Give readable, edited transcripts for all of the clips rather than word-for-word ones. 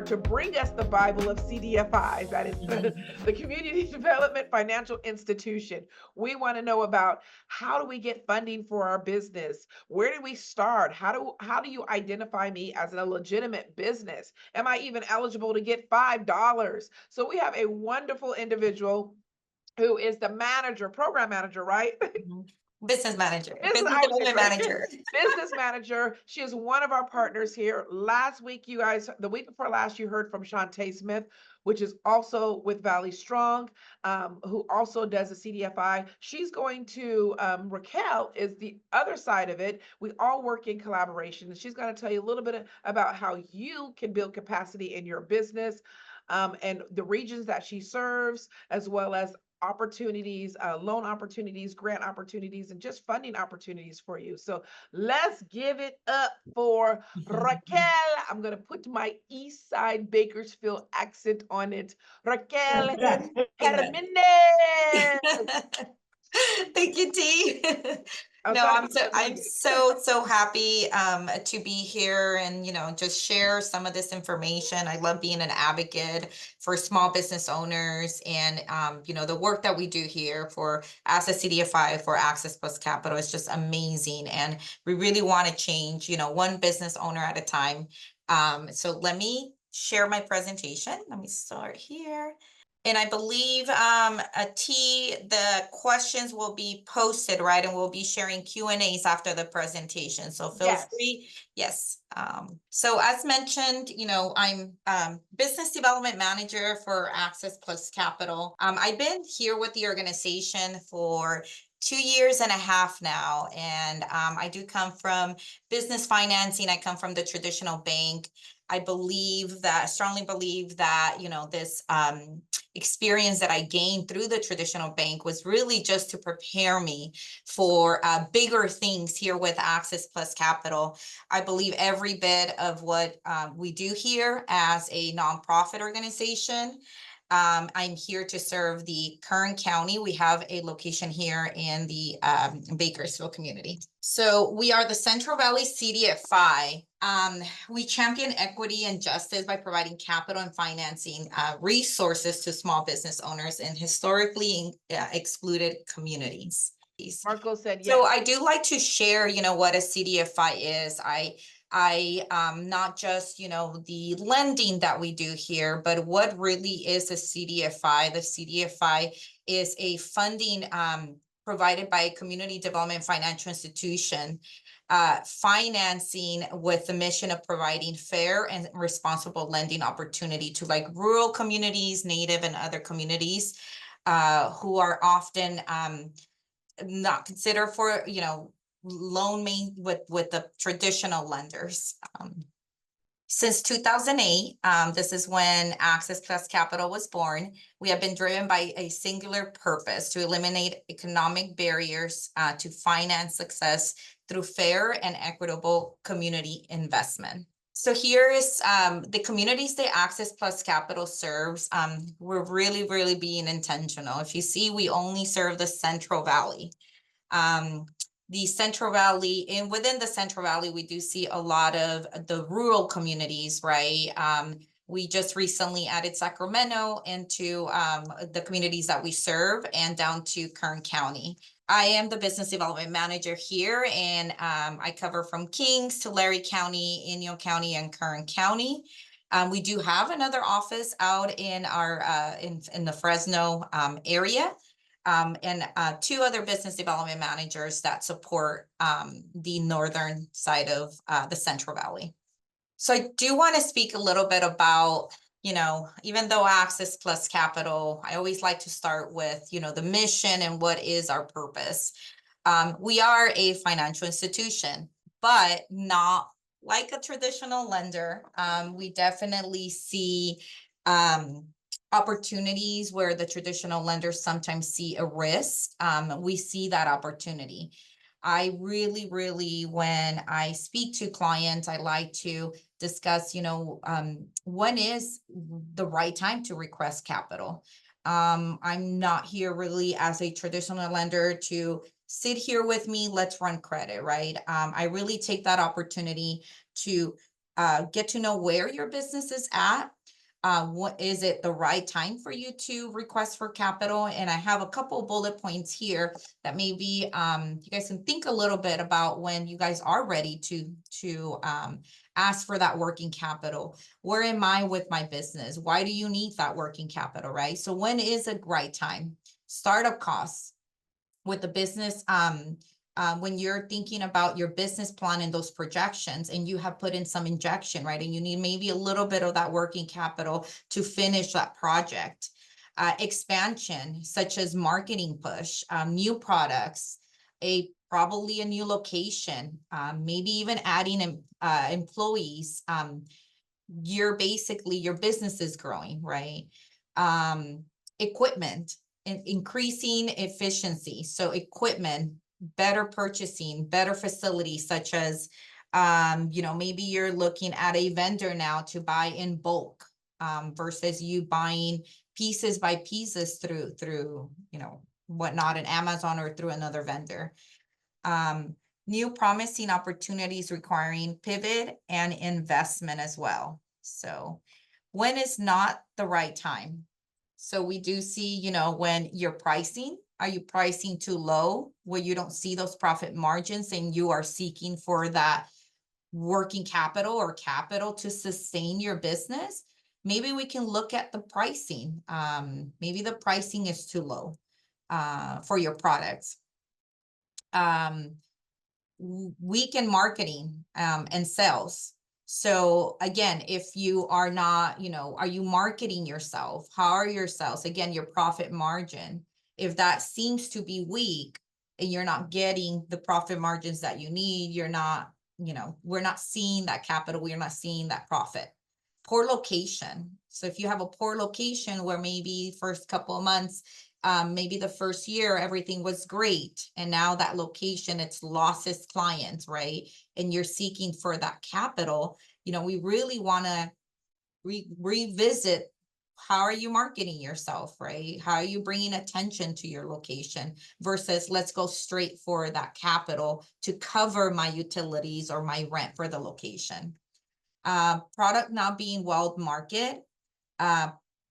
her to bring us the Bible of CDFIs, that is the Community Development Financial Institution. We want to know about how do we get funding for our business? Where do we start? How do you identify me as a legitimate business? Am I even eligible to get $5? So we have a wonderful individual who is the manager, program manager, right? Business manager, Business development manager. Business manager. She is one of our partners here. Last week, you guys, the week before last, you heard from Shantae Smith, which is also with Valley Strong, who also does a CDFI. She's going to, Raquel is the other side of it. We all work in collaboration. And she's going to tell you a little bit about how you can build capacity in your business, and the regions that she serves, as well as opportunities, loan opportunities, grant opportunities, and just funding opportunities for you. So let's give it up for Raquel. I'm going to put my East Side Bakersfield accent on it. Raquel Jimenez. Thank you, T. No, I'm so happy to be here and just share some of this information. I love being an advocate for small business owners, and the work that we do here for as a CDFI for Access Plus Capital is just amazing, and we really want to change one business owner at a time. So let me share my presentation. Let me start here. And I believe, the questions will be posted, right? And we'll be sharing Q&As after the presentation. So feel free. Yes. So as mentioned, I'm business development manager for Access Plus Capital. I've been here with the organization for 2.5 years now. And I do come from business financing. I come from the traditional bank. I strongly believe that, this experience that I gained through the traditional bank was really just to prepare me for bigger things here with Access Plus Capital. I believe every bit of what we do here as a nonprofit organization. I'm here to serve the Kern County. We have a location here in the Bakersfield community. So we are the Central Valley CDFI. We champion equity and justice by providing capital and financing resources to small business owners in historically excluded communities. Marco said yes. So I do like to share, what a CDFI is. I not just, the lending that we do here, but what really is a CDFI. The CDFI is a funding provided by a community development financial institution, financing with the mission of providing fair and responsible lending opportunity to rural communities, Native and other communities who are often not considered for, loan made with the traditional lenders. Since 2008, this is when Access Plus Capital was born. We have been driven by a singular purpose to eliminate economic barriers to finance success through fair and equitable community investment. So here is the communities that Access Plus Capital serves. We're really being intentional. If you see, we only serve the Central Valley. The Central Valley, and within the Central Valley, we do see a lot of the rural communities, right? We just recently added Sacramento into the communities that we serve and down to Kern County. I am the business development manager here, and I cover from Kings to Larry County, Inyo County, and Kern County. We do have another office out in our in the Fresno area. And 2 other business development managers that support the northern side of the Central Valley. So I do want to speak a little bit about, even though Access Plus Capital, I always like to start with, the mission and what is our purpose. We are a financial institution, but not like a traditional lender. We definitely see opportunities where the traditional lenders sometimes see a risk. We see that opportunity. I really, when I speak to clients, I like to discuss, when is the right time to request capital. I'm not here really as a traditional lender to sit here with me, let's run credit, right? I really take that opportunity to get to know where your business is at. What is it the right time for you to request for capital? And I have a couple bullet points here that maybe you guys can think a little bit about when you guys are ready to ask for that working capital. Where am I with my business? Why do you need that working capital, right? So when is a right time? Startup costs with the business, when you're thinking about your business plan and those projections, and you have put in some injection, right? And you need maybe a little bit of that working capital to finish that project. Expansion, such as marketing push, new products, probably a new location, maybe even adding employees. Your business is growing, right? Equipment and increasing efficiency. So equipment, better purchasing, better facilities, such as, maybe you're looking at a vendor now to buy in bulk, versus you buying pieces by pieces through, whatnot, an Amazon or through another vendor. New promising opportunities requiring pivot and investment as well. So when is not the right time? So we do see, when you're pricing, are you pricing too low where you don't see those profit margins and you are seeking for that working capital or capital to sustain your business? Maybe we can look at the pricing. Maybe the pricing is too low for your products. Weak in marketing and sales. So again, if you are not, are you marketing yourself? How are your sales? Again, your profit margin. If that seems to be weak and you're not getting the profit margins that you need, you're not, we're not seeing that capital, we're not seeing that profit. Poor location. So if you have a poor location where maybe first couple of months, maybe the first year, everything was great. And now that location, it's lost its clients, right? And you're seeking for that capital. We really want to revisit, how are you marketing yourself, right? How are you bringing attention to your location versus let's go straight for that capital to cover my utilities or my rent for the location. Product not being well marketed.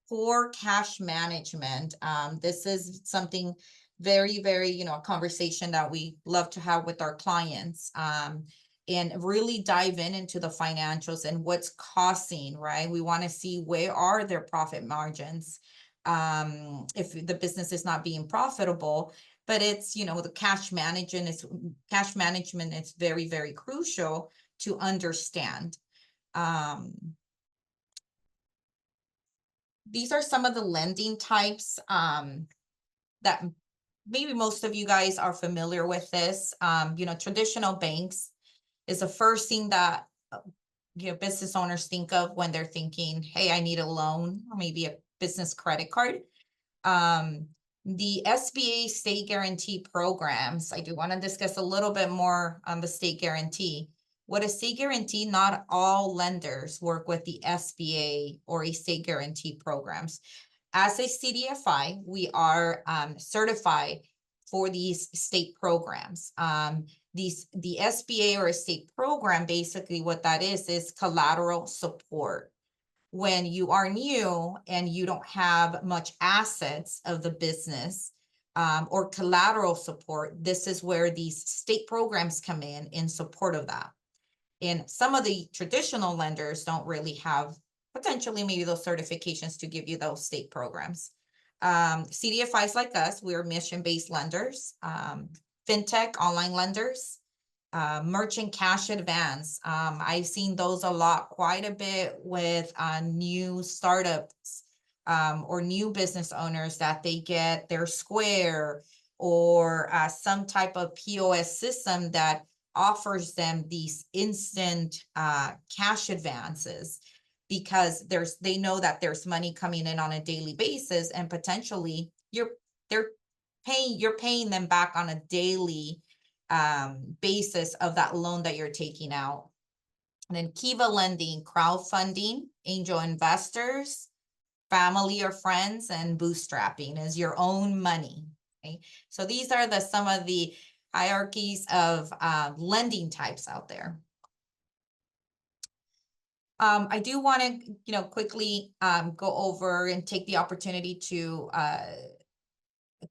Poor cash management. This is something very, very, a conversation that we love to have with our clients, and really dive into the financials and what's costing, right? We want to see where are their profit margins, if the business is not being profitable. But it's, the cash management is very, very crucial to understand. These are some of the lending types that maybe most of you guys are familiar with this. Traditional banks is the first thing that business owners think of when they're thinking, hey, I need a loan or maybe a business credit card. The SBA state guarantee programs, I do want to discuss a little bit more on the state guarantee. What a state guarantee, not all lenders work with the SBA or a state guarantee programs. As a CDFI, we are certified for these state programs. The SBA or a state program, basically what that is collateral support. When you are new and you don't have much assets of the business, or collateral support, this is where these state programs come in support of that. And some of the traditional lenders don't really have potentially maybe those certifications to give you those state programs. CDFIs like us, we're mission-based lenders, fintech, online lenders, merchant cash advance. I've seen those a lot, quite a bit with new startups or new business owners that they get their Square or some type of POS system that offers them these instant cash advances, because they know that there's money coming in on a daily basis, and potentially you're paying them back on a daily basis of that loan that you're taking out. And then Kiva lending, crowdfunding, angel investors, family or friends, and bootstrapping is your own money. Okay, so these are some of the hierarchies of lending types out there. I do want to, quickly go over and take the opportunity to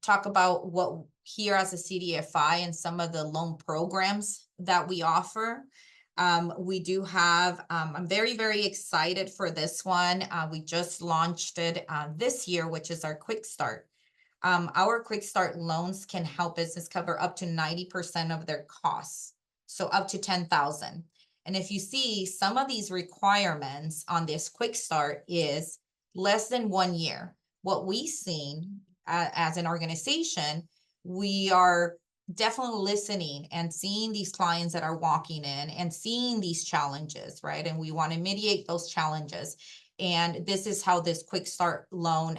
talk about what here as a CDFI and some of the loan programs that we offer. We do have, I'm very, very excited for this one. We just launched it this year, which is our Quick Start. Our Quick Start loans can help business cover up to 90% of their costs. So up to 10,000. And if you see some of these requirements on this Quick Start is less than 1 year. What we've seen as an organization, we are definitely listening and seeing these clients that are walking in and seeing these challenges, right? And we want to mitigate those challenges. And this is how this Quick Start loan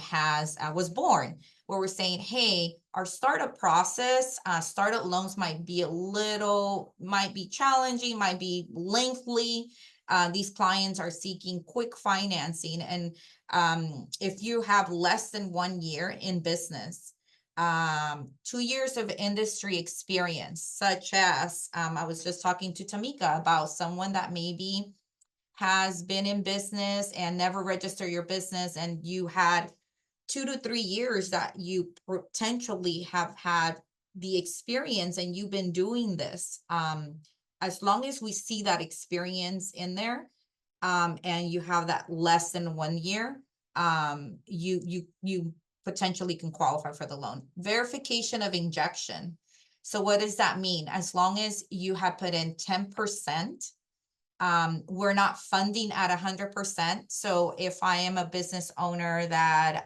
was born, where we're saying, hey, our startup process, startup loans might be challenging, might be lengthy. These clients are seeking quick financing. And if you have less than 1 year in business, 2 years of industry experience, such as I was just talking to Tamika about someone that maybe has been in business and never register your business, and you had 2 to 3 years that you potentially have had the experience and you've been doing this. As long as we see that experience in there, and you have that less than 1 year, you potentially can qualify for the loan. Verification of injection. So what does that mean? As long as you have put in 10%, we're not funding at 100%. So if I am a business owner that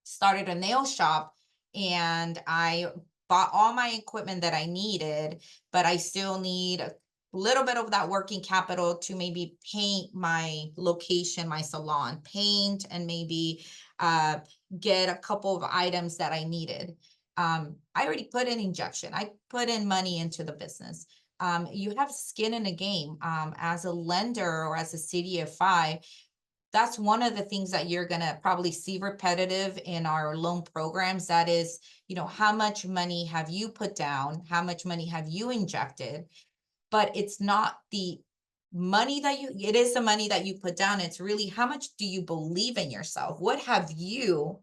started a nail shop and I bought all my equipment that I needed, but I still need a little bit of that working capital to maybe paint my location, my salon, paint, and maybe get a couple of items that I needed. I already put in injection. I put in money into the business. You have skin in the game. As a lender or as a CDFI, that's one of the things that you're going to probably see repetitive in our loan programs. That is, how much money have you put down? How much money have you injected? But it's not the money it is the money that you put down. It's really how much do you believe in yourself? What have you,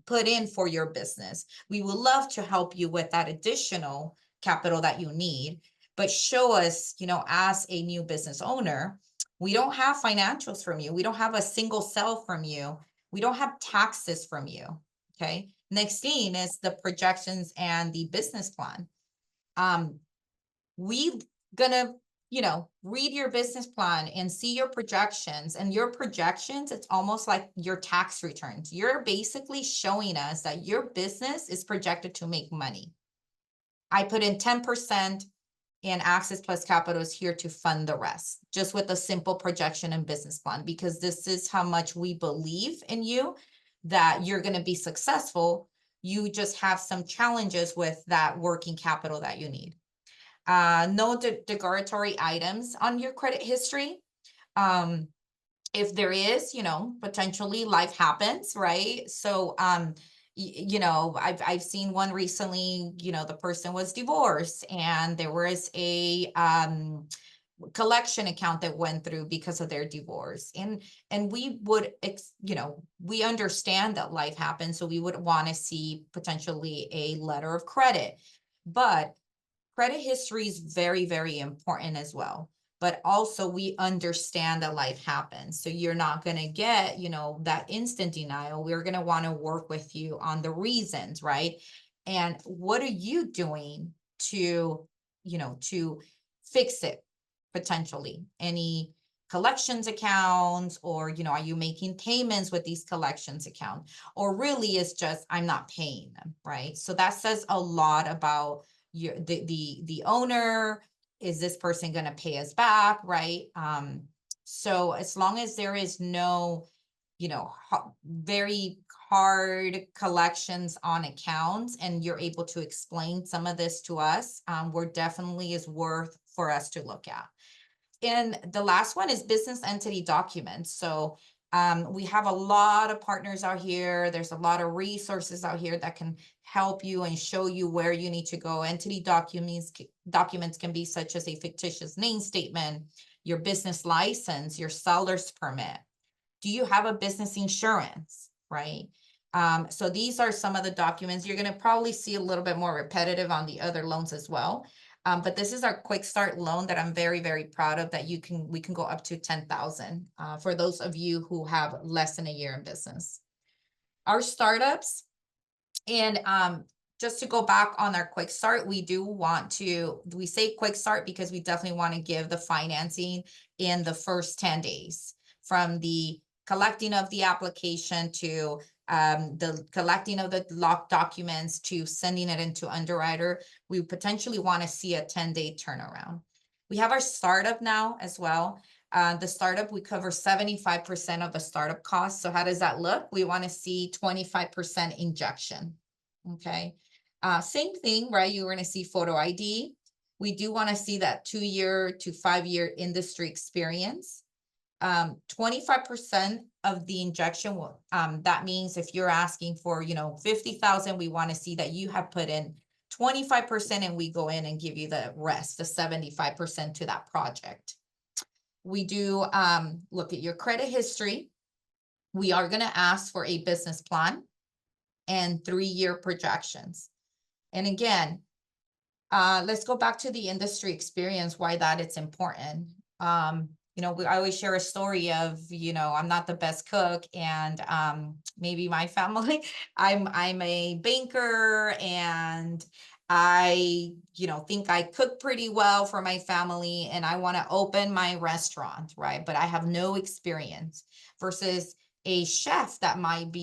put in for your business? We would love to help you with that additional capital that you need, but show us, as a new business owner, we don't have financials from you. We don't have a single sale from you. We don't have taxes from you. Okay. Next thing is the projections and the business plan. We gonna, read your business plan and see your projections, and your projections, it's almost like your tax returns. You're basically showing us that your business is projected to make money. I put in 10%, and Access Plus Capital is here to fund the rest, just with a simple projection and business plan, because this is how much we believe in you, that you're going to be successful. You just have some challenges with that working capital that you need. No derogatory items on your credit history. If there is, potentially life happens, right? So, I've seen one recently, the person was divorced and there was a collection account that went through because of their divorce. And we would, we understand that life happens. So we would want to see potentially a letter of credit, but credit history is very, very important as well. But also we understand that life happens. So you're not going to get, that instant denial. We're going to want to work with you on the reasons, right? And what are you doing to, to fix it potentially? Any collections accounts, or, are you making payments with these collections accounts? Or really it's just, I'm not paying them, right? So that says a lot about the owner. Is this person going to pay us back, right? So as long as there is no, very hard collections on accounts, and you're able to explain some of this to us, we're definitely is worth for us to look at. And the last one is business entity documents. So we have a lot of partners out here. There's a lot of resources out here that can help you and show you where you need to go. Entity documents can be such as a fictitious name statement, your business license, your seller's permit? Do you have a business insurance, right? So these are some of the documents. You're going to probably see a little bit more repetitive on the other loans as well. But this is our quick start loan that I'm very, very proud of, that we can go up to 10,000 for those of you who have less than a year in business. Our startups, and just to go back on our quick start, we say quick start because we definitely want to give the financing in the first 10 days, from the collecting of the application to the collecting of the locked documents to sending it into underwriter. We potentially want to see a 10-day turnaround. We have our startup now as well. The startup, we cover 75% of the startup costs. So how does that look? We want to see 25% injection. Okay. Same thing, right? You're going to see photo ID. We do want to see that 2-year to 5-year industry experience. 25% of the injection, that means if you're asking for, 50,000, we want to see that you have put in 25%, and we go in and give you the rest, the 75% to that project. We do look at your credit history. We are going to ask for a business plan and 3-year projections. And again, let's go back to the industry experience, why that it's important. I always share a story of, I'm not the best cook, and maybe my family, I'm a banker, and I, think I cook pretty well for my family, and I want to open my restaurant, right? But I have no experience, versus a chef that might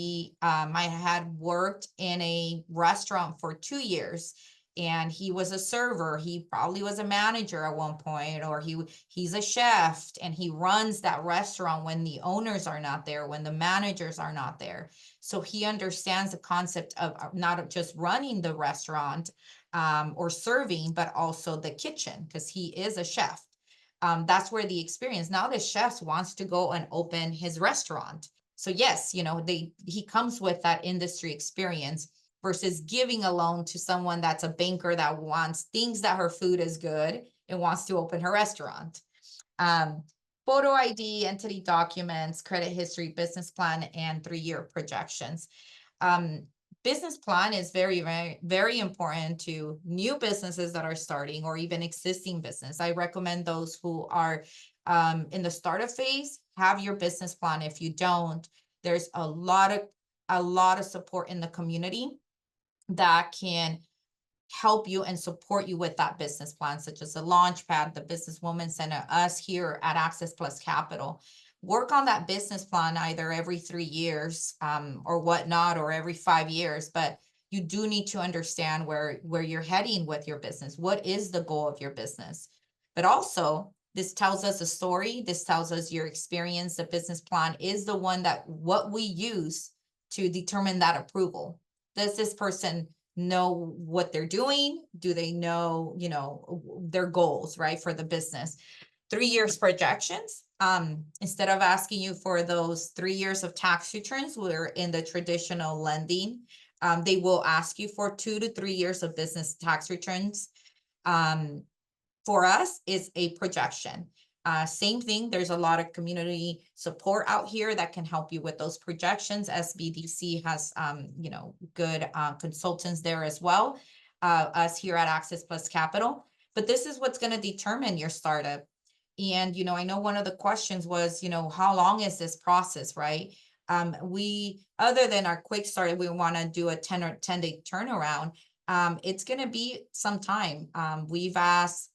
had worked in a restaurant for 2 years, and he was a server. He probably was a manager at one point, or he's a chef, and he runs that restaurant when the owners are not there, when the managers are not there. So he understands the concept of not just running the restaurant or serving, but also the kitchen, because he is a chef. That's where the experience. Now the chef wants to go and open his restaurant. So yes, he comes with that industry experience, versus giving a loan to someone that's a banker that thinks that her food is good and wants to open her restaurant. Photo ID, entity documents, credit history, business plan, and 3-year projections. Business plan is very, very, very important to new businesses that are starting, or even existing business. I recommend those who are in the startup phase, have your business plan. If you don't, there's a lot of support in the community that can help you and support you with that business plan, such as the Launchpad, the Businesswoman Center, us here at Access Plus Capital. Work on that business plan either every 3 years or whatnot, or every 5 years, but you do need to understand where you're heading with your business. What is the goal of your business? But also, this tells us a story. This tells us your experience. The business plan is the one what we use to determine that approval. Does this person know what they're doing? Do they know, their goals, right, for the business? 3 years projections. Instead of asking you for those 3 years of tax returns, we're in the traditional lending. They will ask you for 2 to 3 years of business tax returns. For us, is a projection. Same thing, there's a lot of community support out here that can help you with those projections. SBDC has, good consultants there as well. Us here at Access Plus Capital. But this is what's going to determine your startup. And, I know one of the questions was, how long is this process, right? Other than our quick start, we want to do a 10-day turnaround. It's going to be some time. We've asked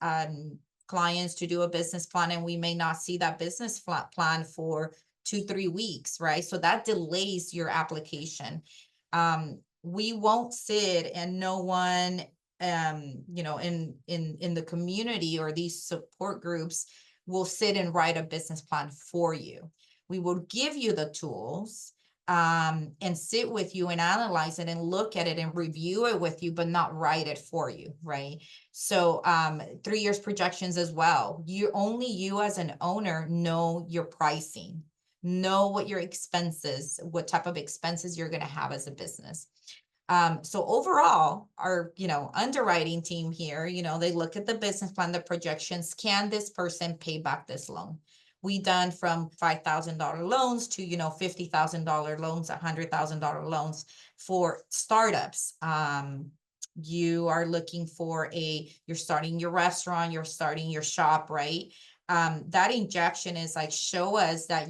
clients to do a business plan, and we may not see that business plan for 2-3 weeks, right? So that delays your application. We won't sit, and no one, in the community or these support groups will sit and write a business plan for you. We will give you the tools and sit with you and analyze it and look at it and review it with you, but not write it for you, right? So 3 years projections as well. You as an owner know your pricing, know what your expenses, what type of expenses you're going to have as a business. So overall, our, underwriting team here, they look at the business plan, the projections, can this person pay back this loan? We done from $5,000 loans to, $50,000 loans, $100,000 loans for startups. You are looking for you're starting your restaurant, you're starting your shop, right? That injection is like, show us that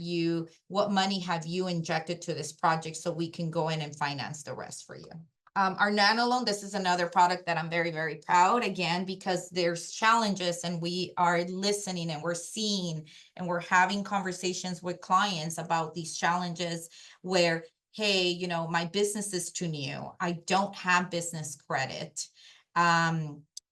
what money have you injected to this project so we can go in and finance the rest for you. Our nano loan, this is another product that I'm very, very proud, again, because there's challenges and we are listening and we're seeing and we're having conversations with clients about these challenges where, hey, my business is too new. I don't have business credit.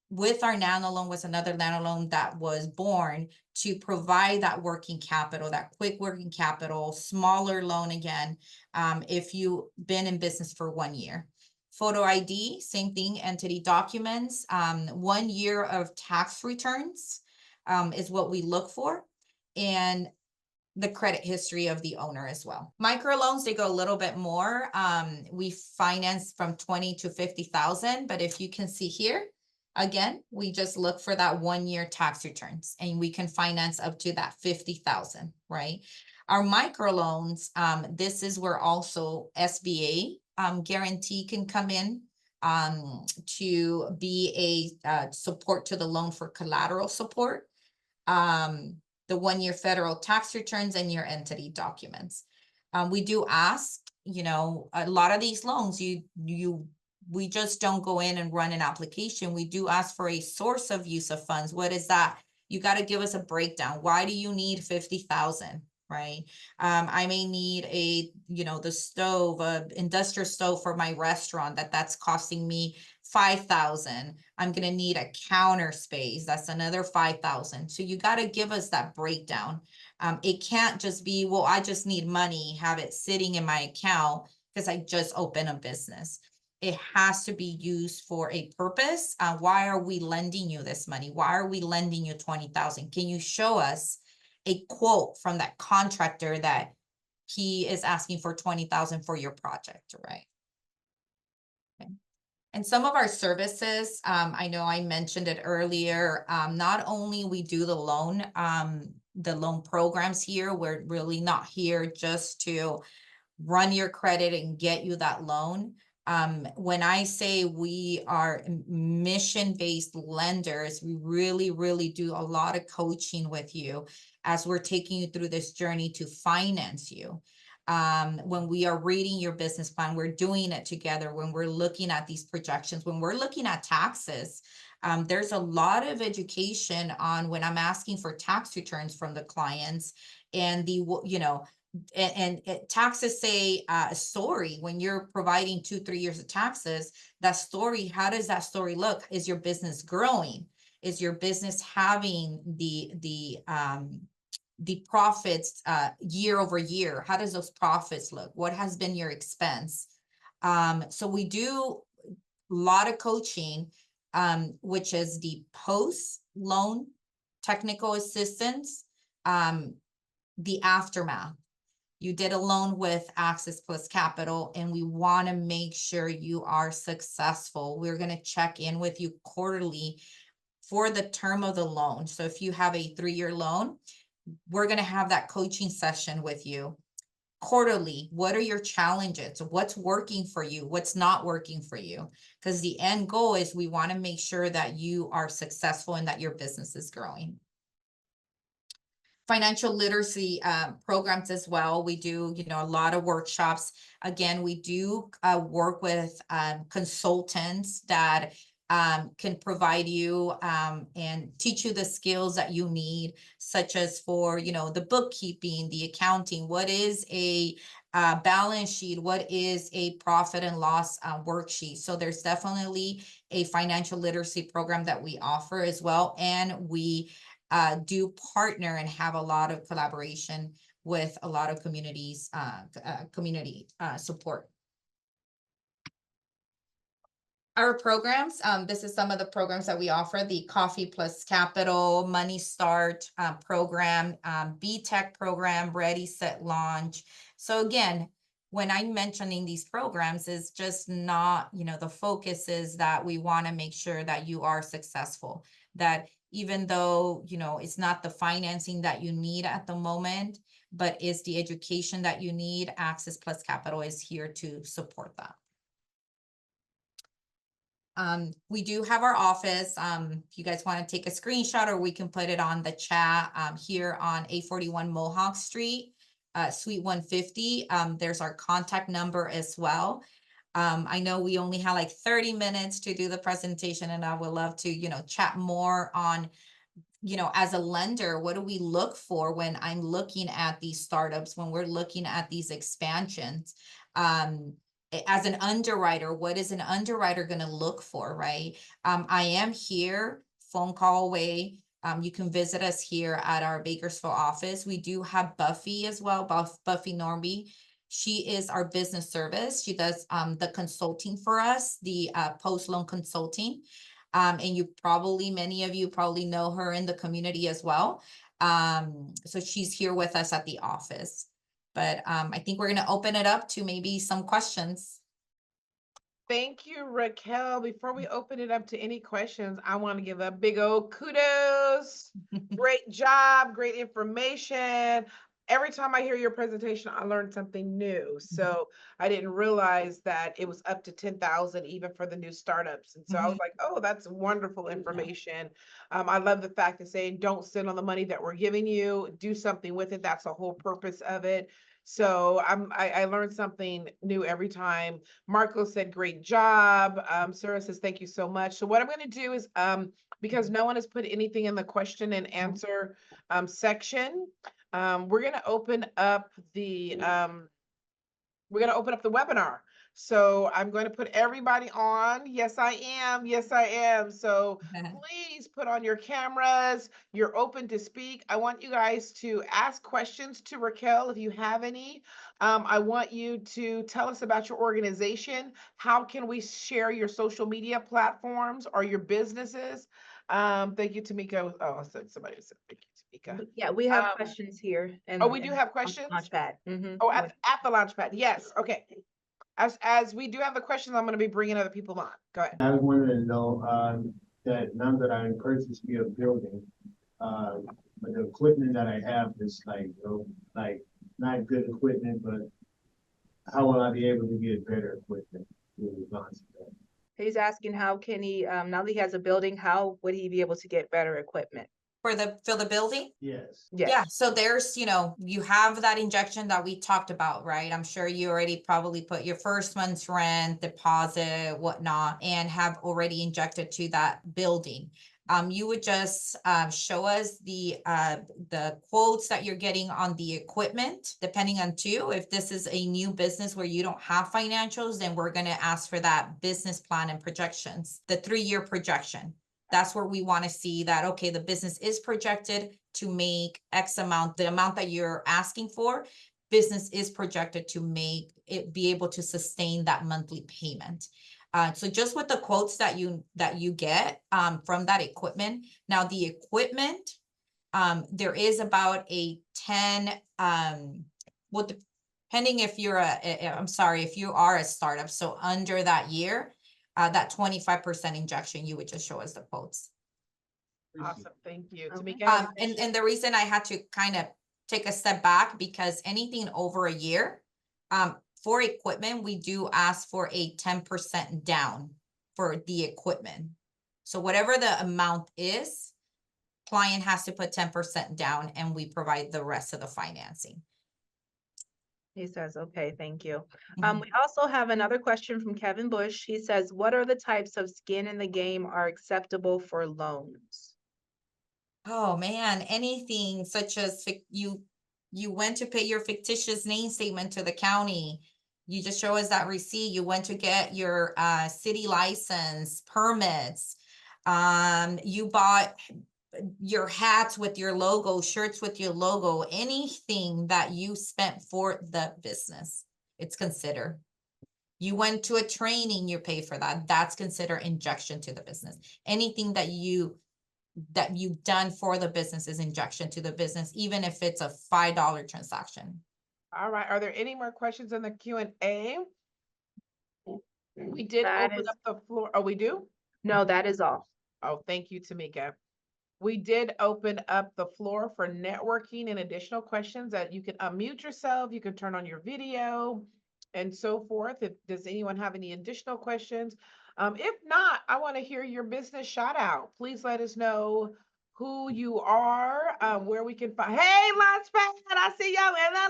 With our nano loan was another nano loan that was born to provide that working capital, that quick working capital, smaller loan again, if you've been in business for 1 year. Photo ID, same thing, entity documents, 1 year of tax returns is what we look for, and the credit history of the owner as well. Microloans, they go a little bit more. We finance from 20 to 50,000, but if you can see here, again, we just look for that 1 year tax returns and we can finance up to that 50,000, right? Our microloans, this is where also SBA guarantee can come in to be a support to the loan for collateral support. The 1 year federal tax returns and your entity documents. We do ask, a lot of these loans, we just don't go in and run an application. We do ask for a source of use of funds. What is that? You got to give us a breakdown. Why do you need 50,000? Right? I may need the stove, industrial stove for my restaurant that's costing me 5,000. I'm going to need a counter space. That's another 5,000. So you got to give us that breakdown. It can't just be, well, I just need money, have it sitting in my account because I just opened a business. It has to be used for a purpose. Why are we lending you this money? Why are we lending you 20,000? Can you show us a quote from that contractor that he is asking for 20,000 for your project, right? Okay. And some of our services, I know I mentioned it earlier, not only we do the loan programs here, we're really not here just to run your credit and get you that loan. When I say we are mission-based lenders, we really, really do a lot of coaching with you as we're taking you through this journey to finance you. When we are reading your business plan, we're doing it together. When we're looking at these projections, when we're looking at taxes, there's a lot of education on when I'm asking for tax returns from the clients and taxes say a story. When you're providing 2-3 years of taxes, that story, how does that story look? Is your business growing? Is your business having the profits year over year? How does those profits look? What has been your expense? So we do a lot of coaching, which is the post-loan technical assistance, the aftermath. You did a loan with Access Plus Capital, and we want to make sure you are successful. We're going to check in with you quarterly for the term of the loan. So if you have a 3-year loan, we're going to have that coaching session with you quarterly. What are your challenges? What's working for you? What's not working for you? Because the end goal is we want to make sure that you are successful and that your business is growing. Financial literacy programs as well. We do, a lot of workshops. Again, we do work with consultants that can provide you and teach you the skills that you need, such as for, the bookkeeping, the accounting. What is a balance sheet? What is a profit and loss worksheet? So there's definitely a financial literacy program that we offer as well. And we do partner and have a lot of collaboration with a lot of communities, community support. Our programs, this is some of the programs that we offer: the Coffee Plus Capital, Money Start program, B-Tech program, Ready, Set, Launch. So again, when I'm mentioning these programs, is just not, the focus is that we want to make sure that you are successful, that even though, it's not the financing that you need at the moment, but is the education that you need, Access Plus Capital is here to support that. We do have our office. If you guys want to take a screenshot, or we can put it on the chat, here on 841 Mohawk Street, Suite 150. There's our contact number as well. I know we only have like 30 minutes to do the presentation, and I would love to, chat more on, as a lender, what do we look for when I'm looking at these startups, when we're looking at these expansions? As an underwriter, what is an underwriter going to look for, right? I am here, phone call away. You can visit us here at our Bakersfield office. We do have Buffy as well, Buffy Norby. She is our business service. She does the consulting for us, the post-loan consulting. And many of you probably know her in the community as well. So she's here with us at the office. But I think we're going to open it up to maybe some questions. Thank you, Raquel. Before we open it up to any questions, I want to give a big old kudos. Great job, great information. Every time I hear your presentation, I learn something new. So I didn't realize that it was up to 10,000 even for the new startups. And so I was like, oh, that's wonderful information. I love the fact of saying, don't sit on the money that we're giving you, do something with it. That's the whole purpose of it. So I learned something new every time. Marco said, great job. Sarah says, thank you so much. So what I'm going to do is, because no one has put anything in the question and answer section, we're going to open up the webinar. So I'm going to put everybody on. Yes, I am. Yes, I am. So please put on your cameras. You're open to speak. I want you guys to ask questions to Raquel if you have any. I want you to tell us about your organization. How can we share your social media platforms or your businesses? Thank you, Tamika. Oh, somebody said thank you, Tamika. Yeah, we have questions here. Oh, we do have questions? Launchpad. Oh, at the Launchpad. Yes. Okay. As we do have the questions, I'm going to be bringing other people on. Go ahead. I wanted to know that now that I purchased me a building, but the equipment that I have is like not good equipment, but how will I be able to get better equipment to launch that? He's asking how can he, now that he has a building, how would he be able to get better equipment? For the building? Yes. Yes. Yeah, so there's, you have that injection that we talked about, right? I'm sure you already probably put your first month's rent, deposit, whatnot, and have already injected to that building. You would just show us the quotes that you're getting on the equipment, depending on if this is a new business where you don't have financials, then we're going to ask for that business plan and projections, the 3-year projection. That's where we want to see that, okay, the business is projected to make X amount, the amount that you're asking for, business is projected to make it, be able to sustain that monthly payment. So just with the quotes that you get from that equipment. Now the equipment, there is about a 10, well, depending if you're if you are a startup, so under that year, that 25% injection, you would just show us the quotes. Awesome. Thank you. Okay. Tamika. And the reason I had to kind of take a step back, because anything over a year, for equipment, we do ask for a 10% down for the equipment. So whatever the amount is, client has to put 10% down, and we provide the rest of the financing. He says, okay, thank you. We also have another question from Kevin Bush. He says, what are the types of skin in the game are acceptable for loans? Oh man, anything such as you went to pay your fictitious name statement to the county. You just show us that receipt. You went to get your city license, permits. You bought your hats with your logo, shirts with your logo, anything that you spent for the business, it's considered. You went to a training, you pay for that. That's considered injection to the business. Anything that you've done for the business is injection to the business, even if it's a $5 transaction. All right, are there any more questions in the Q&A? We did That open is- up the floor. Oh, we do? No, that is all. Oh, thank you, Tamika. We did open up the floor for networking and additional questions that you can unmute yourself, you can turn on your video and so forth. Does anyone have any additional questions? If not, I want to hear your business shout out. Please let us know who you are, where we can find. Hey, Launchpad, I see y'all in the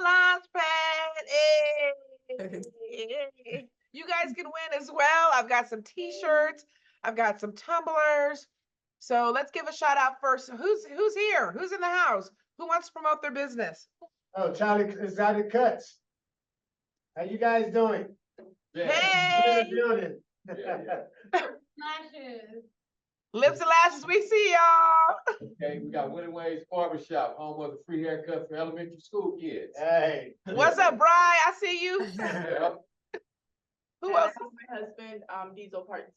Launchpad. Hey. You guys can win as well. I've got some t-shirts. I've got some tumblers. So let's give a shout out first. Who's here? Who's in the house? Who wants to promote their business? Oh, Charlie Exotic Cuts. How you guys doing? Hey, In the building. lips and lashes, we see y'all. Okay, we got Winning Ways Barbershop, home of the free haircut for elementary school kids. Hey. What's up, Bri? I see you. Yeah. Who And I else? help my husband, diesel parts.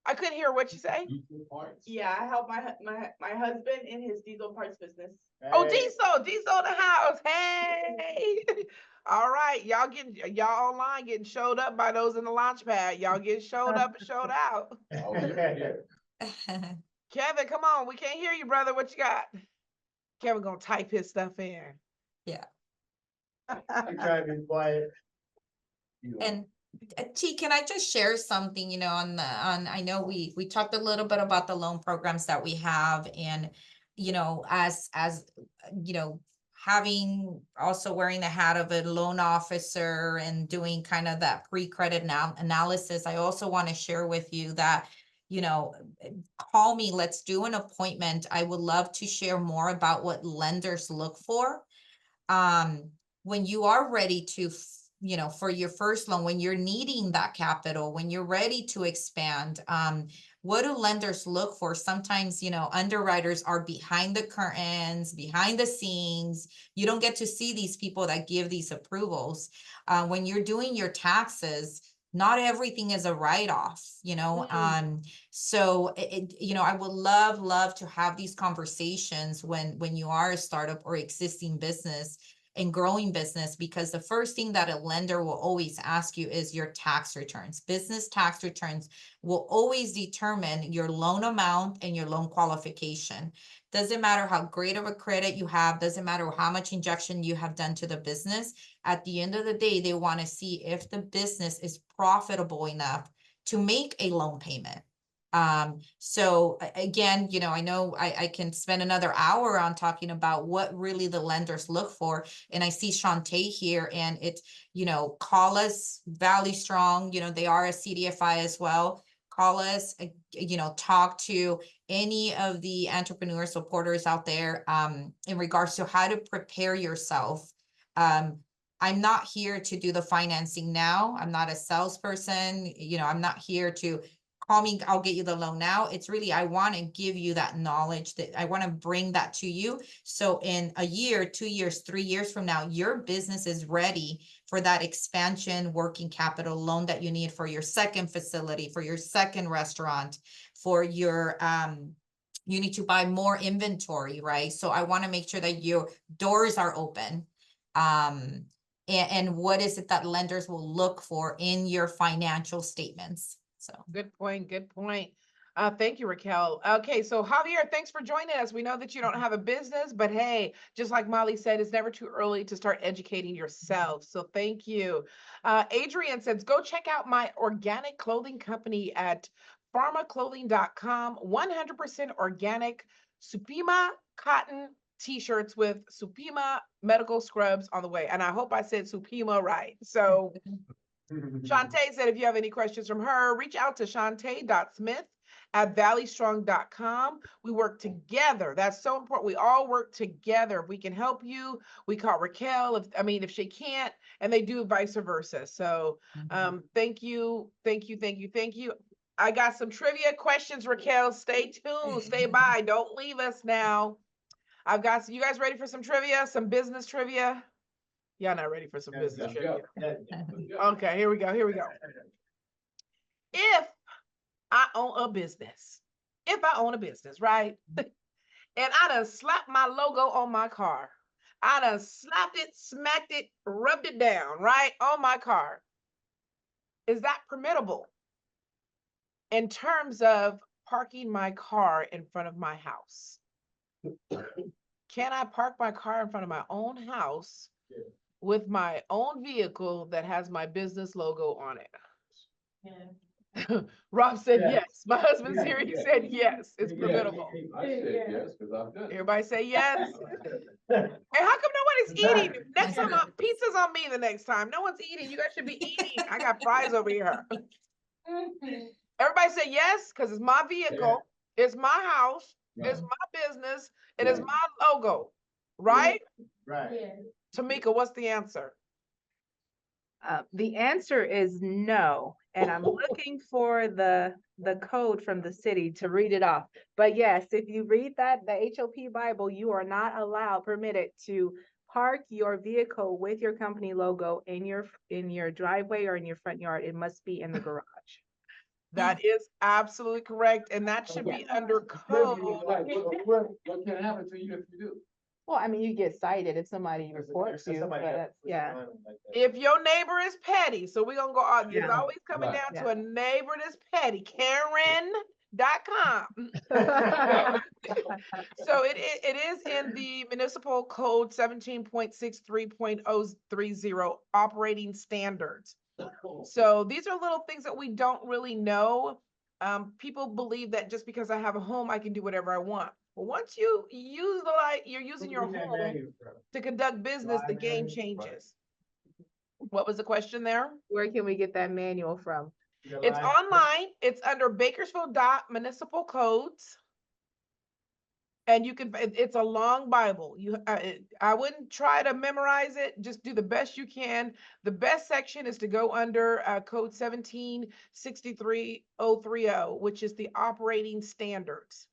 I couldn't hear what you say. Equal parts. Yeah, I help my husband in his diesel parts business. Oh, Hey. Diesel in the house. Hey. All right, y'all online getting showed up by those in the launch pad. Y'all getting showed up and showed out. Oh, yeah. Kevin, come on. We can't hear you, brother. What you got? Kevin gonna type his stuff in. I'm trying to be quiet. And T, can I just share something, you know, I know we talked a little bit about the loan programs that we have and, you know, as, you know, having also wearing the hat of a loan officer and doing kind of that pre-credit analysis, I also want to share with you that, you know, call me, let's do an appointment. I would love to share more about what lenders look for. When you are ready to, you know, for your first loan, when you're needing that capital, when you're ready to expand, what do lenders look for? Sometimes, you know, underwriters are behind the curtains, behind the scenes. You don't get to see these people that give these approvals. When you're doing your taxes, not everything is a write-off, you know? So, you know, I would love to have these conversations when you are a startup or existing business and growing business, because the first thing that a lender will always ask you is your tax returns. Business tax returns will always determine your loan amount and your loan qualification. Doesn't matter how great of a credit you have, doesn't matter how much injection you have done to the business. At the end of the day, they want to see if the business is profitable enough to make a loan payment. So again, you know I can spend another hour on talking about what really the lenders look for. And I see Shantae here, and it's, you know, call us, Valley Strong, you know, they are a CDFI as well. Call us, you know, talk to any of the entrepreneur supporters out there, in regards to how to prepare yourself. I'm not here to do the financing now. I'm not a salesperson. You know, I'm not here to call me, I'll get you the loan now. It's really, I want to give you that knowledge, that I want to bring that to you. So in a year, 2 years, 3 years from now, your business is ready for that expansion working capital loan that you need for your second facility, for your second restaurant, for your, you need to buy more inventory, right? So I want to make sure that your doors are open. And what is it that lenders will look for in your financial statements? So Good point. Good point. Thank you, Raquel. Okay, so Javier, thanks for joining us. We know that you don't have a business, but hey, just like Molly said, it's never too early to start educating yourself. So thank you. Adrian says, go check out my organic clothing company at pharmaclothing.com. 100% organic Supima cotton t-shirts with Supima medical scrubs on the way. And I hope I said Supima right. So Shantae said, if you have any questions from her, reach out to shantae.smith@valleystrong.com. We work together. That's so important. We all work together. If we can help you, we call Raquel. If she can't, and they do vice versa. So thank you. I got some trivia questions, Raquel. Stay tuned. Stay by. Don't leave us now. You guys ready for some trivia? Some business trivia? Y'all not ready for some business trivia. Okay, here we go. If I own a business, right? And I done slapped my logo on my car, I done slapped it, smacked it, rubbed it down, right, on my car. Is that permittable in terms of parking my car in front of my house? Can I park my car in front of my own house Yeah. with my own vehicle that has my business logo on it? Rob said Yes. yes. My husband's here. He Yes. said yes, it's Yeah, permittable. I said yes, because I've done it. Everybody say yes. And how come nobody's eating? Next time, pizza's on me the next time. No one's eating. You guys should be eating. I got fries over here. Everybody say yes, because it's my vehicle, it's my house, it's my business, it is Right. my logo, right? Right. Tamika, what's the answer? The answer is no, and I'm looking for the code from the city to read it off. But yes, if you read that, the HOP Bible, you are not permitted to park your vehicle with your company logo in your driveway or in your front yard. It must be in the garage. That is absolutely correct, and that should be under code. What can happen to you if you do? Well, I mean, you get cited if somebody reports If you, somebody but got that's, pushed yeah. around like that. If your neighbor is petty, so we're gonna go on, it's Yeah. always coming Right. down to a neighbor that's petty, Karen.com. So it is in the municipal code 17.63.030 operating standards. So these are little things that we don't really know. People believe that just because I have a home, I can do whatever I want. Well, once you use the light, you're using your home to conduct business, the game changes. What was the question there? Where can we get that manual from? It's online. It's under Bakersfield Municipal Codes. And you can, it's a long Bible. I wouldn't try to memorize it. Just do the best you can. The best section is to go under code 17.63.030, which is the operating standards.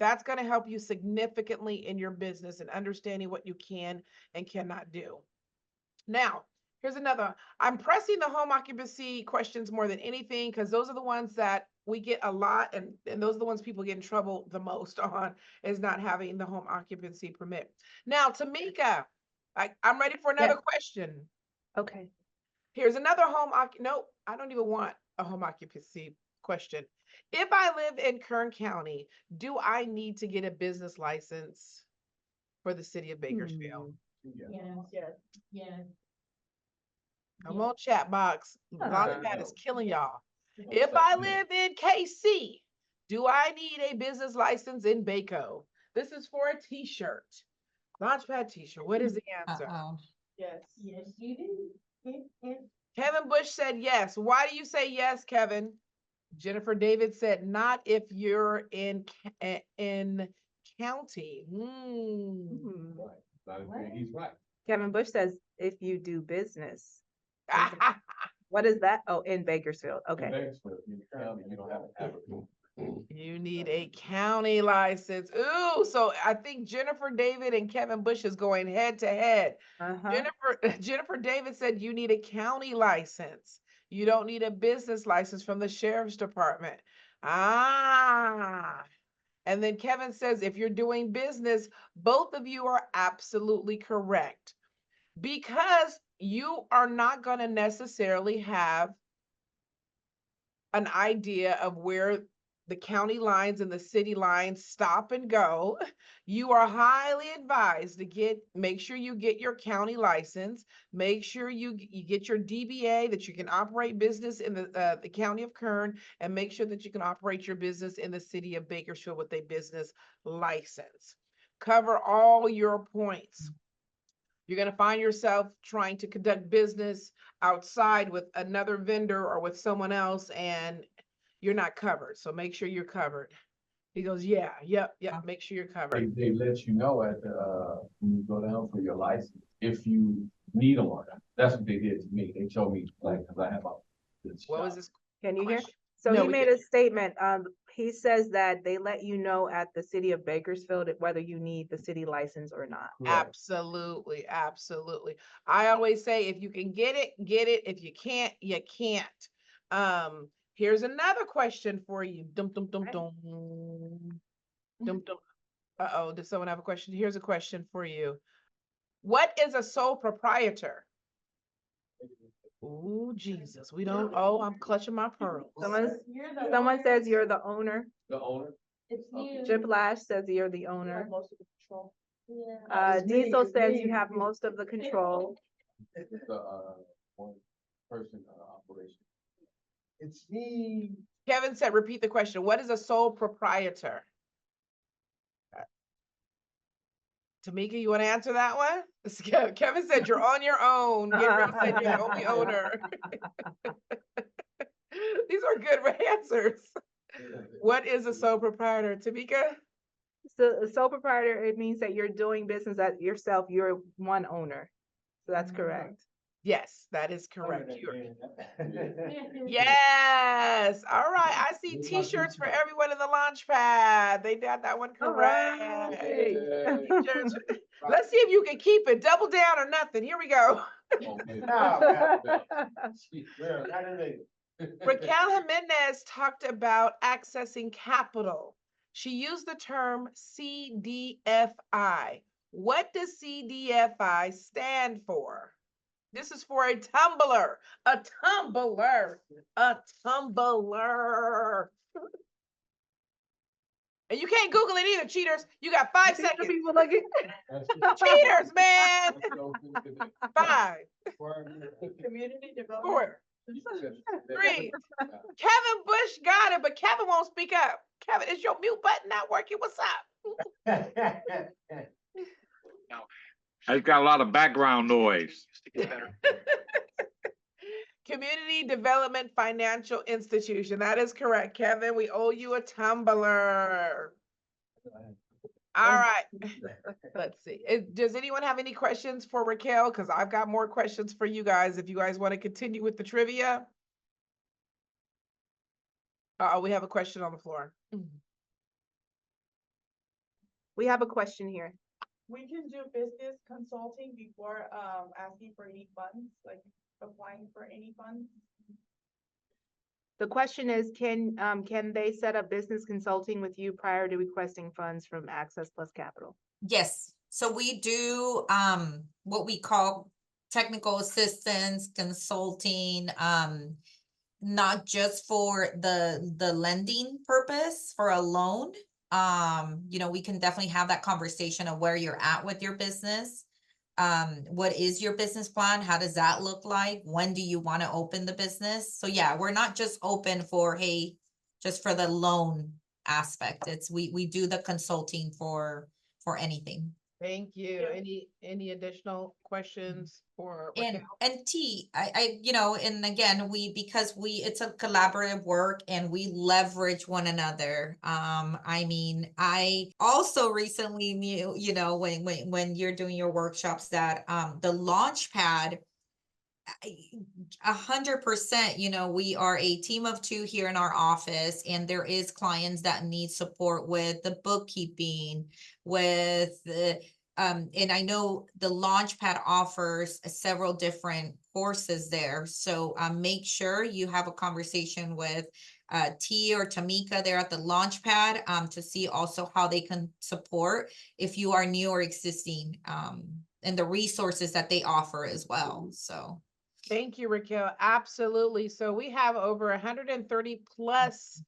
That's going to help you significantly in your business and understanding what you can and cannot do. Now, here's another. I'm pressing the home occupancy questions more than anything because those are the ones that we get a lot, and those are the ones people get in trouble the most on, is not having the home occupancy permit. Now, Tamika, I'm ready for another question. Okay. Here's another no, I don't even want a home occupancy question. If I live in Kern County, do I need to get a business license for the city of Bakersfield? Yes. Come on, chat box. Launchpad No. is killing y'all. If I live in KC, do I need a business license in Baco? This is for a t-shirt. Launchpad t-shirt. What is the answer? Yes. Yes, you do. Kevin Bush said yes. Why do you say yes, Kevin? Jennifer David said not if you're in county. He's right. Kevin Bush says if you do business. What is that? Oh, in Bakersfield. Okay. In Bakersfield, in the county, you don't have to have it. You need a county license. Ooh, so I think Jennifer David and Kevin Bush is going head to head. Uh-huh. Jennifer David said you need a county license. You don't need a business license from the sheriff's department. Ah. And then Kevin says if you're doing business, both of you are absolutely correct. Because you are not going to necessarily have an idea of where the county lines and the city lines stop and go. You are highly advised to make sure you get your county license, make sure you get your DBA that you can operate business in the county of Kern, and make sure that you can operate your business in the city of Bakersfield with a business license. Cover all your points. You're going to find yourself trying to conduct business outside with another vendor or with someone else, and you're not covered. So make sure you're covered. He goes, yeah, yep, make sure you're covered. They let you know at the, when you go down for your license, if you need them or not. That's what they did to me. They told me, like, cause I have a. What was this? Can you hear? question? So No, he we made can't. a statement. He says that they let you know at the city of Bakersfield whether you need the city license or not. Absolutely, absolutely. I always say if you can get it, get it. If you can't, you can't. Here's another question for you. Dum dum dum dum. Dum dum. Uh-oh, does someone have a question? Here's a question for you. What is a sole proprietor? Oh, Jesus, we don't, oh, I'm clutching my pearls. Someone says you're the owner. The owner? It's you. Jip Lash says you're the You have owner. most of the control. Diesel says you have most of the control. The, one person, operation. It's me. Kevin said, repeat the question. What is a sole proprietor? Tamika, you want to answer that one? Kevin said you're on your own. Gabriel said you're the only owner. These are good answers. What is a sole proprietor, Tamika? So a sole proprietor, it means that you're doing business at yourself. You're one owner. So that's correct. Yes, that is correct. Yes. All right. I see t-shirts for everyone in the Launchpad. They got that one All correct. right. T-shirts. Let's see if you can keep it. Double down or nothing. Here we go. Raquel Jimenez talked about accessing capital. She used the term CDFI. What does CDFI stand for? This is for a tumbler, a tumbler, a tumbler. And you can't Google it either, cheaters. You got 5 seconds. People looking. Cheaters, man. 5, Community development. 4, 3. Kevin Bush got it, but Kevin won't speak up. Kevin, is your mute button not working? What's up? It's got a lot of background noise. Community Development Financial Institution. That is correct, Kevin. We owe you a tumbler. All right. Let's see. Does anyone have any questions for Raquel? Because I've got more questions for you guys if you guys want to continue with the trivia. We have a question on the floor. We have a question here. We can do business consulting before asking for any funds, like applying for any funds. The question is, can they set up business consulting with you prior to requesting funds from Access Plus Capital? Yes, so we do what we call technical assistance, consulting, not just for the lending purpose for a loan. You know, we can definitely have that conversation of where you're at with your business. What is your business plan? How does that look like? When do you want to open the business? So yeah, we're not just open for, hey, just for the loan aspect. It's we do the consulting for anything. Thank you. Yeah. Any additional questions for And Raquel? I you know, and again, because it's a collaborative work and we leverage one another. I mean, I also recently knew, you know, when you're doing your workshops that the Launchpad 100%, you know, we are a team of 2 here in our office, and there is clients that need support with the bookkeeping, with the and I know the Launchpad offers several different courses there. So make sure you have a conversation with T or Tamika there at the Launchpad to see also how they can support if you are new or existing, and the resources that they offer as well. So Thank you, Raquel. Absolutely. So we have over 130 plus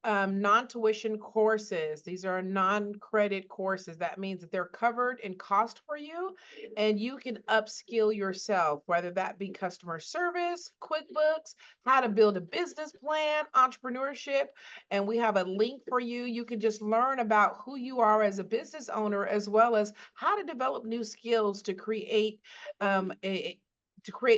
non-tuition courses. These are non-credit courses. That means that they're covered in cost for you, and you can upskill yourself, whether that be customer service, QuickBooks, how to build a business plan, entrepreneurship. And we have a link for you. You can just learn about who you are as a business owner, as well as how to develop new skills to create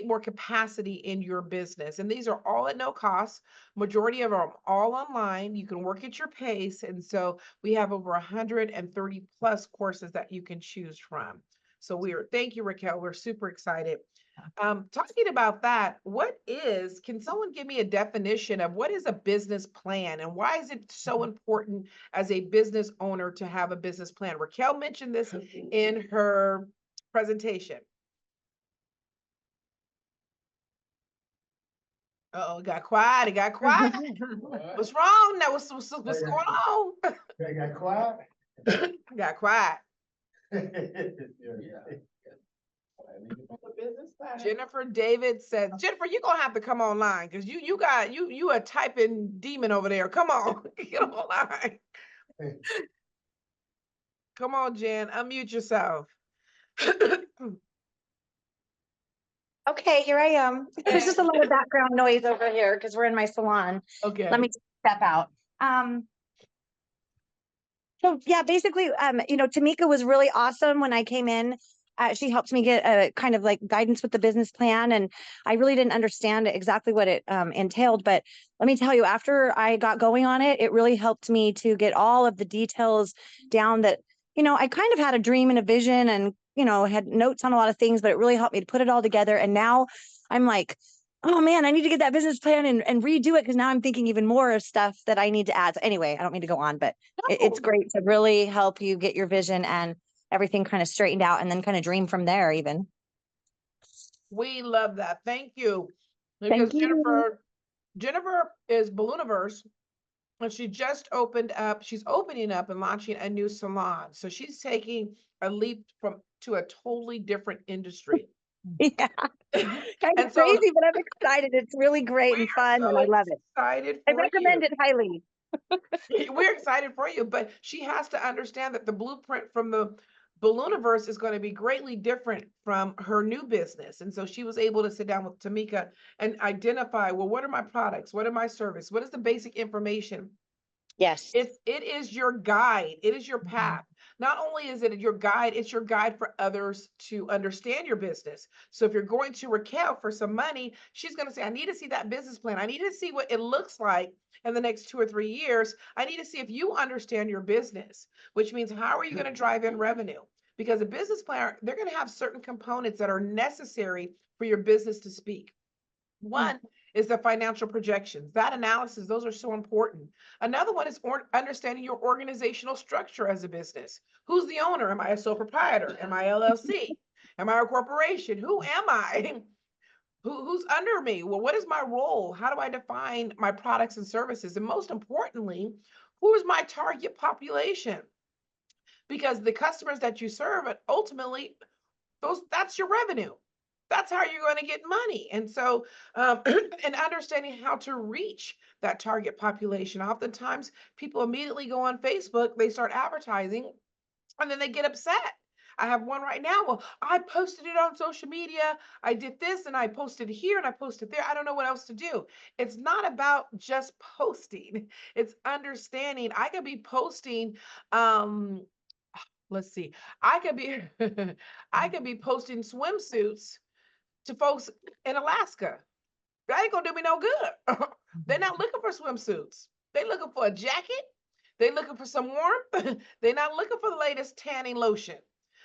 more capacity in your business. And these are all at no cost. Majority of them are all online. You can work at your pace. And so we have over 130 plus courses that you can choose from. So thank you, Raquel. We're super excited. Talking about that, can someone give me a definition of what is a business plan and why is it so important as a business owner to have a business plan? Raquel mentioned this in her presentation. Uh-oh, it got quiet. It got quiet. What's wrong now? What's going on? I got quiet. Got quiet. Yeah. The business plan. Jennifer David said, Jennifer, you're gonna have to come online because you a typing demon over there. Come on, get online. Come on, Jen, unmute yourself. Okay, here I am. There's just a lot of background noise over here because we're in my salon. Okay. Let me step out. So yeah, basically, Tamika was really awesome when I came in. She helped me get a kind of like guidance with the business plan, and I really didn't understand exactly what it entailed. But let me tell you, after I got going on it, it really helped me to get all of the details down that, I kind of had a dream and a vision and, had notes on a lot of things, but it really helped me to put it all together. And now I'm like, oh man, I need to get that business plan and redo it because now I'm thinking even more of stuff that I need to add. So anyway, I don't mean to go on, but it's great to really help you get your vision and everything kind of straightened out and then kind of dream from there even. We love that. Thank you. Thank you. Jennifer is Ballooniverse, and she just opened up, she's opening up and launching a new salon. So she's taking a leap to a totally different industry. Yeah. Kind And of so crazy, but I'm excited. It's really great and fun and I love it. excited I for recommend you. it highly. We're excited for you, but she has to understand that the blueprint from the Ballooniverse is going to be greatly different from her new business. And so she was able to sit down with Tamika and identify, well, what are my products? What are my service? What is the basic information? Yes. It is your guide. It is your path. Not only is it your guide, it's your guide for others to understand your business. So if you're going to Raquel for some money, she's going to say, I need to see that business plan. I need to see what it looks like in the next 2 or 3 years. I need to see if you understand your business, which means how are you going to drive in revenue? Because a business plan, they're going to have certain components that are necessary for your business to speak. One is the financial projections. That analysis, those are so important. Another one is understanding your organizational structure as a business. Who's the owner? Am I a sole proprietor? Am I LLC? Am I a corporation? Who am I? Who's under me? Well, what is my role? How do I define my products and services? And most importantly, who is my target population? Because the customers that you serve, ultimately, that's your revenue. That's how you're going to get money. And so, and understanding how to reach that target population. Oftentimes, people immediately go on Facebook, they start advertising, and then they get upset. I have one right now. Well, I posted it on social media. I did this and I posted here and I posted there. I don't know what else to do. It's not about just posting. It's understanding. I could be posting, let's see. I could be I could be posting swimsuits to folks in Alaska. That ain't gonna do me no good. They're not looking for swimsuits. They're looking for a jacket. They're looking for some warmth. They're not looking for the latest tanning lotion.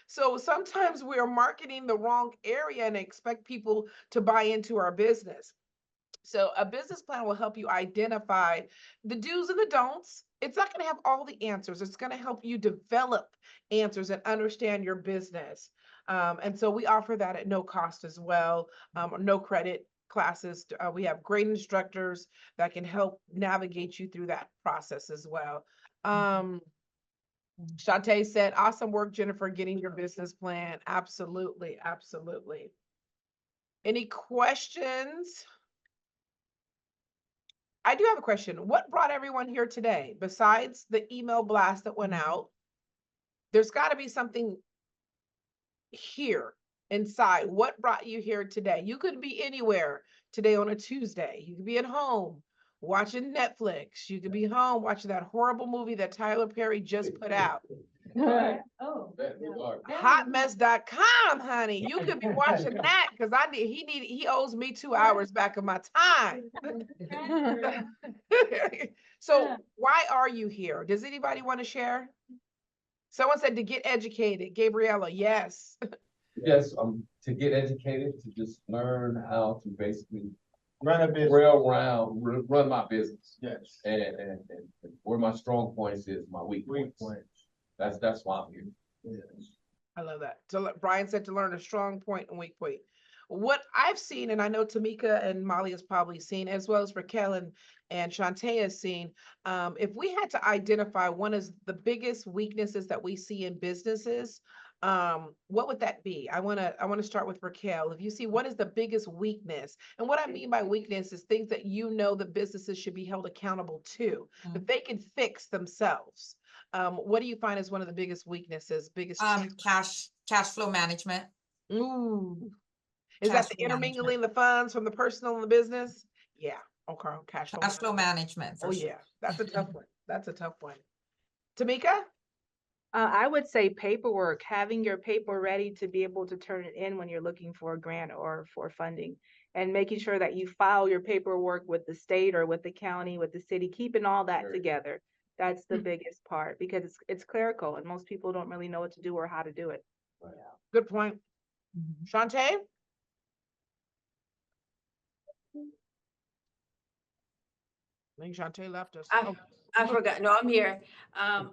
So sometimes we're marketing the wrong area and expect people to buy into our business. So a business plan will help you identify the do's and the don'ts. It's not going to have all the answers. It's going to help you develop answers and understand your business. And so we offer that at no cost as well, no credit classes. We have great instructors that can help navigate you through that process as well. Shantae said, awesome work, Jennifer, getting your business plan. Absolutely, absolutely. Any questions? I do have a question. What brought everyone here today? Besides the email blast that went out, there's got to be something here inside. What brought you here today? You could be anywhere today on a Tuesday. You could be at home watching Netflix. You could be home watching that horrible movie that Tyler Perry just put out. Oh. Hotmess.com, honey. You could be watching that because he owes me 2 hours back of my time. So why are you here? Does anybody want to share? Someone said to get educated. Gabriella, yes. Yes, to get educated, to just learn how to basically Run a business. run my business. Yes. And where my strong points is my weak Weak points. points. That's why I'm here. Yes. I love that. Brian said to learn a strong point and weak point. What I've seen, and I know Tamika and Molly has probably seen, as well as Raquel and Shantae has seen, if we had to identify one of the biggest weaknesses that we see in businesses, what would that be? I want to start with Raquel. If you see, what is the biggest weakness? And what I mean by weakness is things that you know the businesses should be held accountable to, that they can fix themselves. What do you find is one of the biggest weaknesses, biggest Cash flow management. Ooh. Is Cash that the flow management. intermingling the funds from the personal and the business? Yeah. Okay. Cash flow. Cash flow management. Oh for sure. yeah, that's a tough one. That's a tough one. Tamika? I would say paperwork, having your paper ready to be able to turn it in when you're looking for a grant or for funding. And making sure that you file your paperwork with the state or with the county, with the city, keeping all that Very together. That's the biggest part because it's clerical and most people don't really know what to do or how to do it. Good point. Shantae? I think Shantae left us. I- Oh, I forgot, no, I'm here.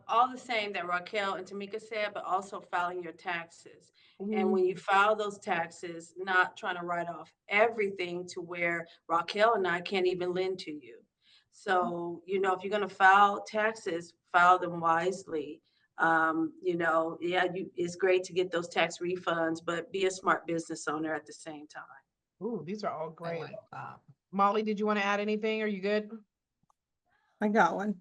All the same that Raquel and Tamika said, but also filing your taxes. And when you file those taxes, not trying to write off everything to where Raquel and I can't even lend to you. So, if you're gonna file taxes, file them wisely. It's great to get those tax refunds, but be a smart business owner at the same time. ooh, these are all I great. like that. Molly, did you want to add anything? Are you good? I got one.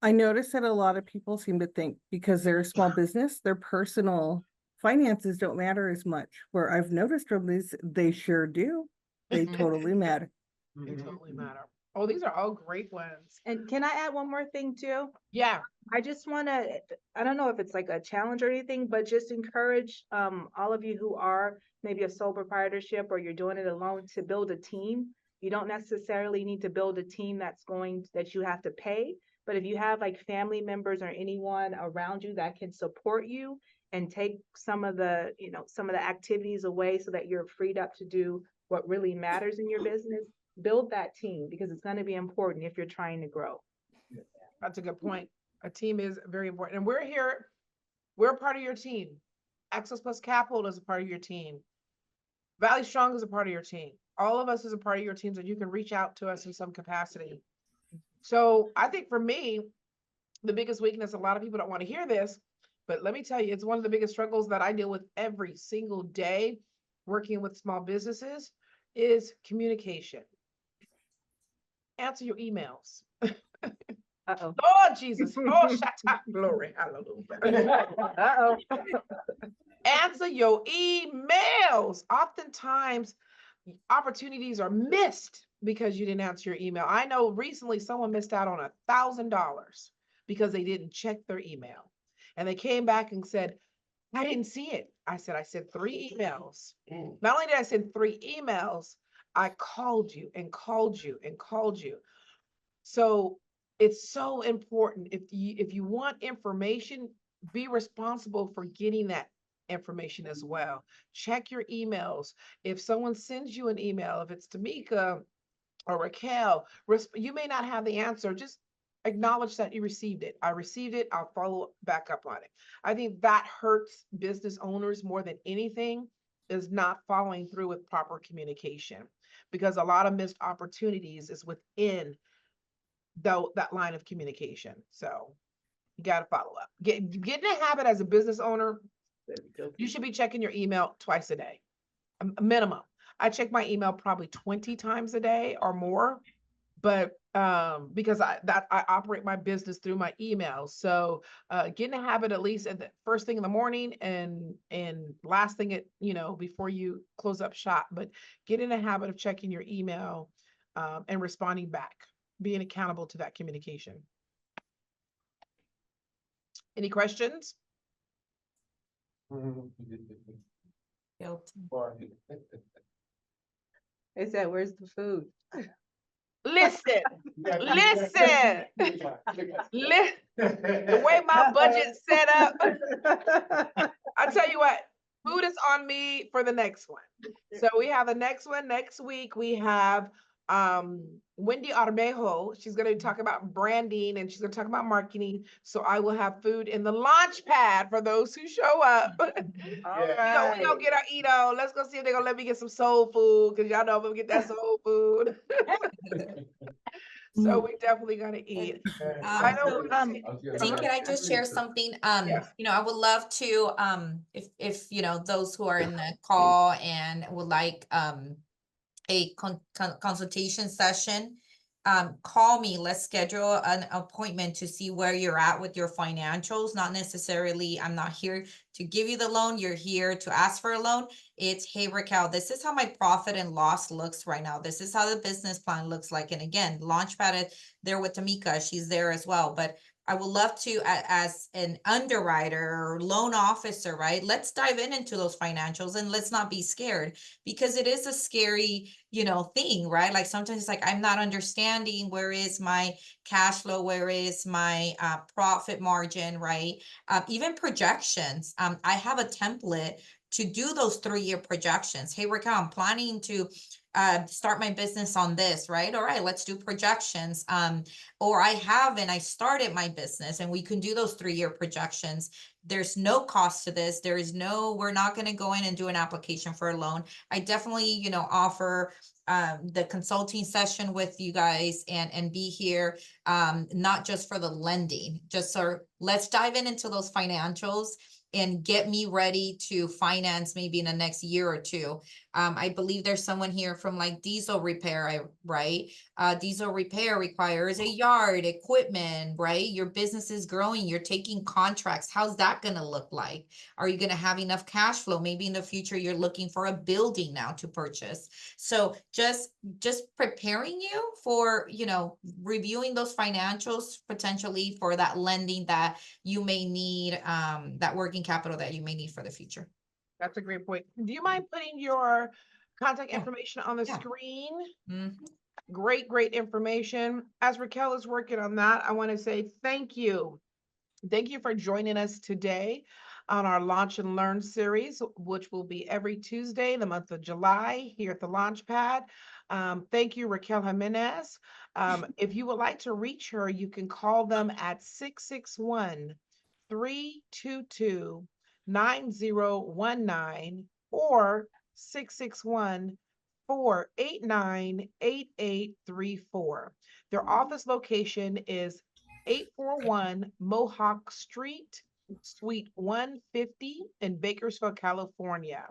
I noticed that a lot of people seem to think because they're a small business, their personal finances don't matter as much. Where I've noticed from these, they sure do. They totally matter. They totally matter. Oh, these are all great ones. And can I add one more thing too? Yeah. I just want to, I don't know if it's like a challenge or anything, but just encourage all of you who are maybe a sole proprietorship or you're doing it alone to build a team. You don't necessarily need to build a team that you have to pay, but if you have like family members or anyone around you that can support you and take some of the activities away so that you're freed up to do what really matters in your business, build that team because it's going to be important if you're trying to grow. That's a good point. A team is very important. And we're here, we're a part of your team. Access Plus Capital is a part of your team. Valley Strong is a part of your team. All of us is a part of your teams, and you can reach out to us in some capacity. So I think for me, the biggest weakness, a lot of people don't want to hear this, but let me tell you, it's one of the biggest struggles that I deal with every single day working with small businesses is communication. Answer your emails. Uh-oh. Lord Jesus. Oh, shut up. Glory. Hallelujah. Uh-oh. Answer your emails. Oftentimes, opportunities are missed because you didn't answer your email. I know recently someone missed out on $1,000 because they didn't check their email. And they came back and said, I didn't see it. I sent 3 emails. Not only did I send 3 emails, I called you and called you and called you. So it's so important. If you want information, be responsible for getting that information as well. Check your emails. If someone sends you an email, if it's Tamika or Raquel, you may not have the answer. Just acknowledge that you received it. I received it. I'll follow back up on it. I think that hurts business owners more than anything is not following through with proper communication because a lot of missed opportunities is within that line of communication. So you got to follow up. Get in a habit as a business owner. You should be checking your email twice a day, a minimum. I check my email probably 20 times a day or more, but because I operate my business through my emails. So get in a habit at least at the first thing in the morning and last thing before you close up shop. But get in a habit of checking your email and responding back, being accountable to that communication. Any questions? Guilty. They said, where's the food? Listen, listen, the way my budget's set up, I tell you what, food is on me for the next one. So we have the next one next week. We have Wendy Armejo. She's going to talk about branding and she's going to talk about marketing. So I will have food in the launch pad for those who show up. All We right. gonna get our eat on. Let's go see if they're gonna let me get some soul food because y'all know I'm gonna get that soul food. So we definitely gonna eat. I know. So, Take can I just share something? Yes. You know, I would love to, if, you know, those who are in the call and would like, a consultation session, call me, let's schedule an appointment to see where you're at with your financials. Not necessarily, I'm not here to give you the loan, you're here to ask for a loan. It's, hey, Raquel, this is how my profit and loss looks right now. This is how the business plan looks like. And again, Launchpad there with Tamika, she's there as well. But I would love to, as an underwriter or loan officer, right? Let's dive into those financials and let's not be scared, because it is a scary, you know, thing, right? Like sometimes it's like, I'm not understanding, where is my cash flow? Where is my profit margin, right? Even projections. I have a template to do those 3-year projections. Hey, Raquel, I'm planning to start my business on this, right? All right, let's do projections. Or I started my business, and we can do those 3-year projections. There's no cost to this. We're not going to go in and do an application for a loan. I definitely, you know, offer the consulting session with you guys and be here, not just for the lending, just so let's dive into those financials and get me ready to finance maybe in the next year or two. I believe there's someone here from like diesel repair, right? Diesel repair requires a yard, equipment, right? Your business is growing, you're taking contracts. How's that gonna look like? Are you gonna have enough cash flow? Maybe in the future, you're looking for a building now to purchase. So just preparing you for, you know, reviewing those financials potentially for that lending that you may need, that working capital that you may need for the future. That's a great point. Do you mind putting your contact Yeah. information on the Yeah. screen? Mhm. Great information. As Raquel is working on that, I want to say thank you. Thank you for joining us today on our Launch and Learn series, which will be every Tuesday in the month of July here at the Launchpad. Thank you, Raquel Jimenez. If you would like to reach her, you can call them at 661-322-9019 or 661-489-8834. Their office location is 841 Mohawk Street, Suite 150 in Bakersfield, California.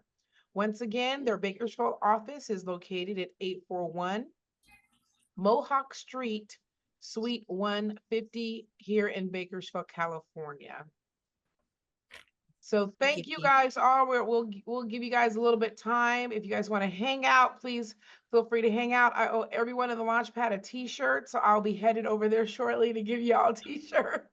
Once again, their Bakersfield office is located at 841 Mohawk Street, Suite 150 here in Bakersfield, California. So thank you guys all. We'll give you guys a little bit time. If you guys want to hang out, please feel free to hang out. I owe everyone in the Launchpad a t-shirt, so I'll be headed over there shortly to give you all t-shirts.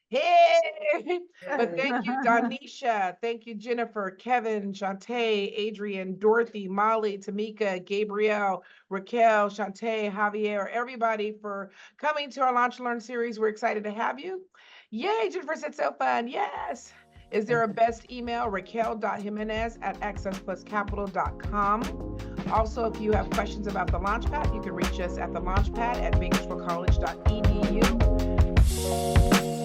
Hey, but thank you, Donisha. Thank you, Jennifer, Kevin, Shantae, Adrian, Dorothy, Molly, Tamika, Gabrielle, Raquel, Shantae, Javier, everybody for coming to our Launch and Learn series. We're excited to have you. Yay, Jennifer said so fun. Yes. Is there a best email? Raquel.Jimenez@accesspluscapital.com. Also, if you have questions about the Launchpad, you can reach us at the Launchpad at bakersfieldcollege.edu.